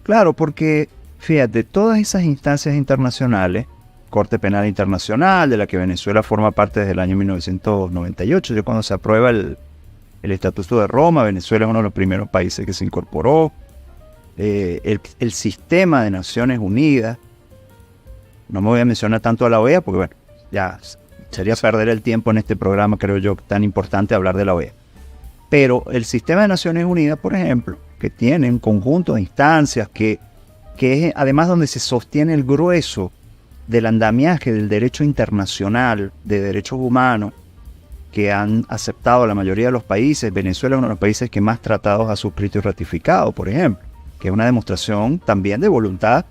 Claro, porque, fíjate, todas esas instancias internacionales, Corte Penal Internacional, de la que Venezuela forma parte desde el año 1998, ya cuando se aprueba el Estatuto de Roma, Venezuela es uno de los primeros países que se incorporó, el sistema de Naciones Unidas, no me voy a mencionar tanto a la OEA, porque bueno, ya sería perder el tiempo en este programa, creo yo, tan importante hablar de la OEA. Pero el sistema de Naciones Unidas, por ejemplo, que tiene un conjunto de instancias, que es además donde se sostiene el grueso del andamiaje del derecho internacional, de derechos humanos, que han aceptado la mayoría de los países. Venezuela es uno de los países que más tratados ha suscrito y ratificado, por ejemplo, que es una demostración también de voluntad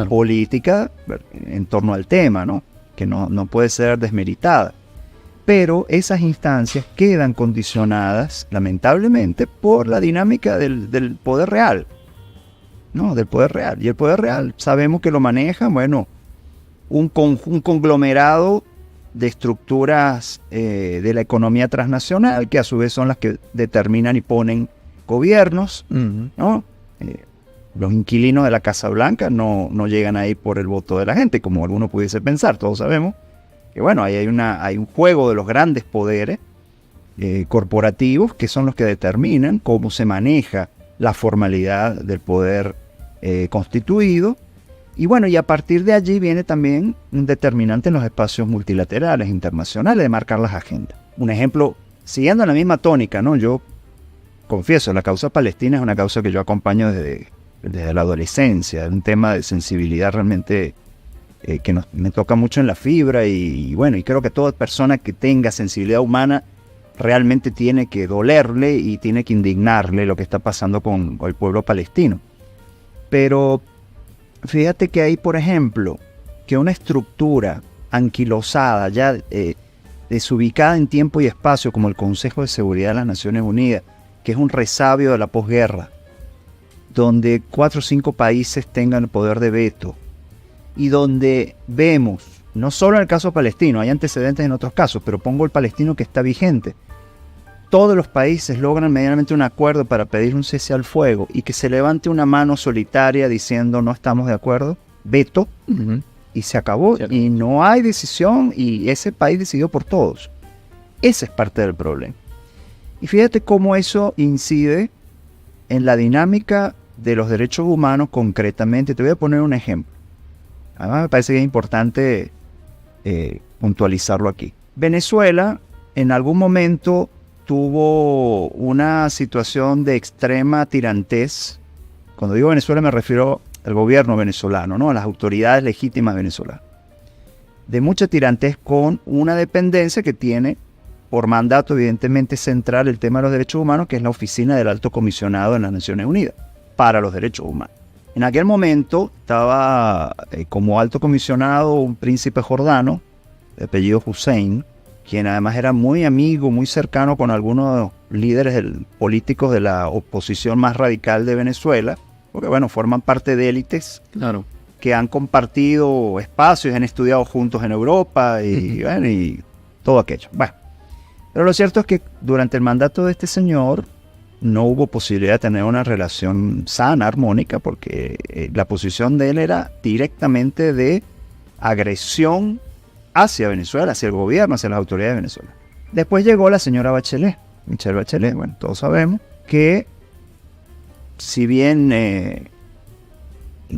política en torno al tema, ¿no? Que no puede ser desmeritada. Pero esas instancias quedan condicionadas, lamentablemente, por la dinámica del poder real, ¿no? Del poder real. Y el poder real sabemos que lo maneja, bueno, un conglomerado de estructuras de la economía transnacional, que a su vez son las que determinan y ponen gobiernos, ¿no? Los inquilinos de la Casa Blanca no llegan ahí por el voto de la gente, como alguno pudiese pensar. Todos sabemos que, bueno, ahí hay un juego de los grandes poderes corporativos, que son los que determinan cómo se maneja la formalidad del poder constituido. Y bueno, y a partir de allí viene también un determinante en los espacios multilaterales, internacionales, de marcar las agendas. Un ejemplo, siguiendo la misma tónica, ¿no? Yo confieso, la causa palestina es una causa que yo acompaño desde la adolescencia, es un tema de sensibilidad realmente que me toca mucho en la fibra, y bueno, y creo que toda persona que tenga sensibilidad humana realmente tiene que dolerle y tiene que indignarle lo que está pasando con el pueblo palestino. Pero fíjate que hay, por ejemplo, que una estructura anquilosada, ya desubicada en tiempo y espacio, como el Consejo de Seguridad de las Naciones Unidas, que es un resabio de la posguerra, donde 4 o 5 países tengan el poder de veto, y donde vemos, no solo en el caso palestino, hay antecedentes en otros casos, pero pongo el palestino que está vigente, todos los países logran medianamente un acuerdo para pedir un cese al fuego, y que se levante una mano solitaria diciendo no estamos de acuerdo, veto, y se acabó. ¿Cierto? Y no hay decisión, y ese país decidió por todos. Ese es parte del problema. Y fíjate cómo eso incide en la dinámica de los derechos humanos concretamente. Te voy a poner un ejemplo. Además me parece que es importante puntualizarlo aquí. Venezuela en algún momento tuvo una situación de extrema tirantez. Cuando digo Venezuela me refiero al gobierno venezolano, ¿no? A las autoridades legítimas venezolanas. De mucha tirantez, con una dependencia que tiene por mandato evidentemente central el tema de los derechos humanos, que es la Oficina del Alto Comisionado de las Naciones Unidas para los Derechos Humanos. En aquel momento estaba como alto comisionado un príncipe jordano de apellido Hussein, quien además era muy amigo, muy cercano con algunos de los líderes políticos de la oposición más radical de Venezuela, porque bueno, forman parte de élites que han compartido espacios, han estudiado juntos en Europa y, bueno, y todo aquello. Bueno, pero lo cierto es que durante el mandato de este señor no hubo posibilidad de tener una relación sana, armónica, porque la posición de él era directamente de agresión hacia Venezuela, hacia el gobierno, hacia las autoridades de Venezuela. Después llegó la señora Bachelet, Michelle Bachelet. Bueno, todos sabemos que, si bien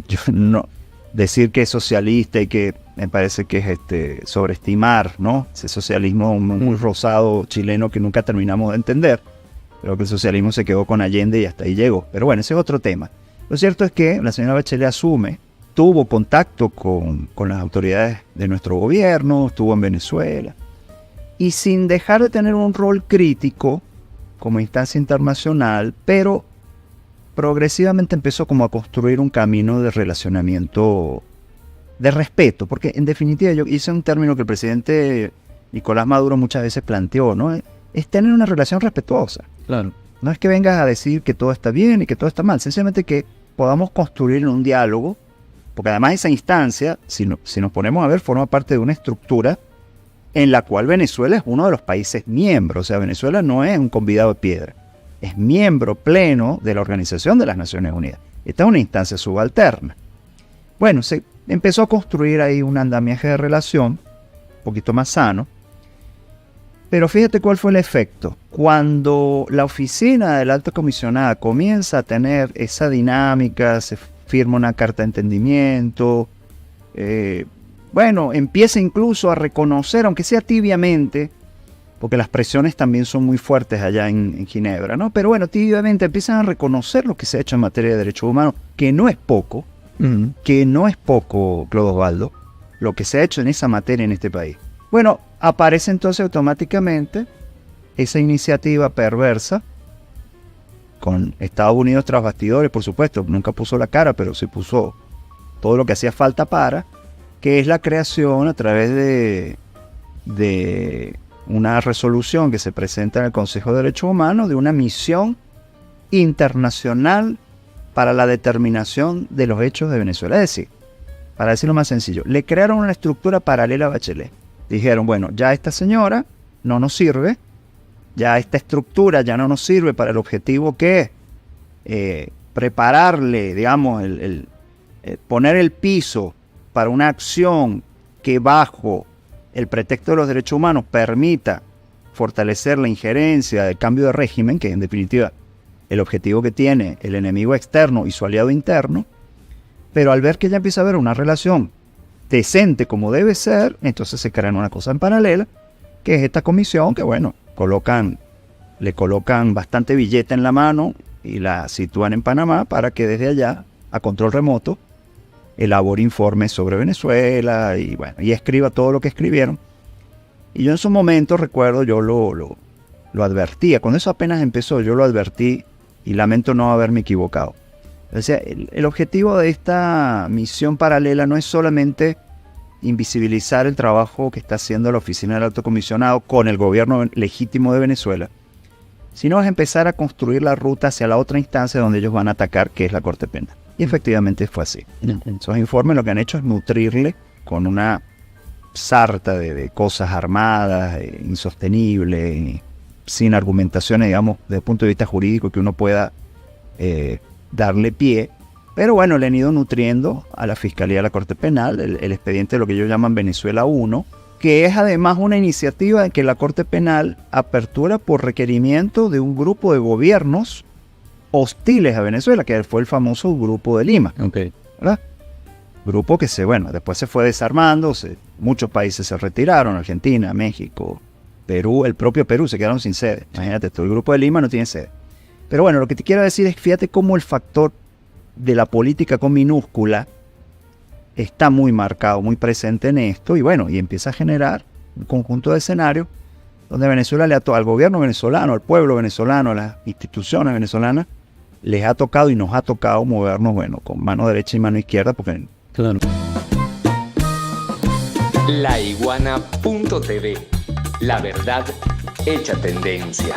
yo no decir que es socialista, y que me parece que es sobreestimar, ¿no? Ese socialismo muy rosado chileno que nunca terminamos de entender. Creo que el socialismo se quedó con Allende y hasta ahí llegó. Pero bueno, ese es otro tema. Lo cierto es que la señora Bachelet asume, tuvo contacto con las autoridades de nuestro gobierno, estuvo en Venezuela, y sin dejar de tener un rol crítico como instancia internacional, pero progresivamente empezó como a construir un camino de relacionamiento de respeto, porque en definitiva yo hice un término que el presidente Nicolás Maduro muchas veces planteó, ¿no? Es tener una relación respetuosa. Claro. No es que vengas a decir que todo está bien y que todo está mal, sencillamente que podamos construir un diálogo, porque además esa instancia, si nos ponemos a ver, forma parte de una estructura en la cual Venezuela es uno de los países miembros. O sea, Venezuela no es un convidado de piedra, es miembro pleno de la Organización de las Naciones Unidas. Esta es una instancia subalterna. Bueno, se empezó a construir ahí un andamiaje de relación, un poquito más sano. Pero fíjate cuál fue el efecto. Cuando la oficina de la alta comisionada comienza a tener esa dinámica, se firma una carta de entendimiento, empieza incluso a reconocer, aunque sea tibiamente, porque las presiones también son muy fuertes allá en Ginebra, ¿no? Pero bueno, tibiamente empiezan a reconocer lo que se ha hecho en materia de derechos humanos, que no es poco, Claudio Osvaldo, lo que se ha hecho en esa materia en este país. Bueno, aparece entonces automáticamente esa iniciativa perversa con Estados Unidos tras bastidores, por supuesto, nunca puso la cara, pero sí puso todo lo que hacía falta para, que es la creación a través de una resolución que se presenta en el Consejo de Derechos Humanos de una misión internacional para la determinación de los hechos de Venezuela. Es decir, para decirlo más sencillo, le crearon una estructura paralela a Bachelet. Dijeron, bueno, ya esta señora no nos sirve, ya esta estructura ya no nos sirve para el objetivo que es prepararle, digamos, poner el piso para una acción que bajo el pretexto de los derechos humanos permita fortalecer la injerencia del cambio de régimen, que en definitiva el objetivo que tiene el enemigo externo y su aliado interno. Pero al ver que ya empieza a haber una relación decente como debe ser, entonces se crean una cosa en paralela, que es esta comisión que, bueno, le colocan bastante billete en la mano y la sitúan en Panamá para que desde allá, a control remoto, elabore informes sobre Venezuela y, bueno, y escriba todo lo que escribieron. Y yo en su momento, recuerdo, yo lo advertía. Cuando eso apenas empezó, yo lo advertí y lamento no haberme equivocado. O sea, el objetivo de esta misión paralela no es solamente invisibilizar el trabajo que está haciendo la Oficina del Alto Comisionado con el gobierno legítimo de Venezuela, sino es empezar a construir la ruta hacia la otra instancia donde ellos van a atacar, que es la Corte Penal. Y efectivamente fue así. Esos informes lo que han hecho es nutrirle con una sarta de cosas armadas, insostenibles, sin argumentaciones, digamos, desde el punto de vista jurídico que uno pueda darle pie. Pero bueno, le han ido nutriendo a la Fiscalía de la Corte Penal el expediente de lo que ellos llaman Venezuela 1, que es además una iniciativa en que la Corte Penal apertura por requerimiento de un grupo de gobiernos hostiles a Venezuela, que fue el famoso Grupo de Lima. Okay. ¿Verdad? Grupo que después se fue desarmando, muchos países se retiraron, Argentina, México, Perú, el propio Perú se quedaron sin sede. Imagínate, todo el Grupo de Lima no tiene sede. Pero bueno, lo que te quiero decir es, fíjate cómo el factor de la política con minúscula está muy marcado, muy presente en esto, y bueno, y empieza a generar un conjunto de escenarios donde Venezuela al gobierno venezolano, al pueblo venezolano, a las instituciones venezolanas, les ha tocado y nos ha tocado movernos, bueno, con mano derecha y mano izquierda, porque... Claro. Laiguana.tv. La verdad hecha tendencia.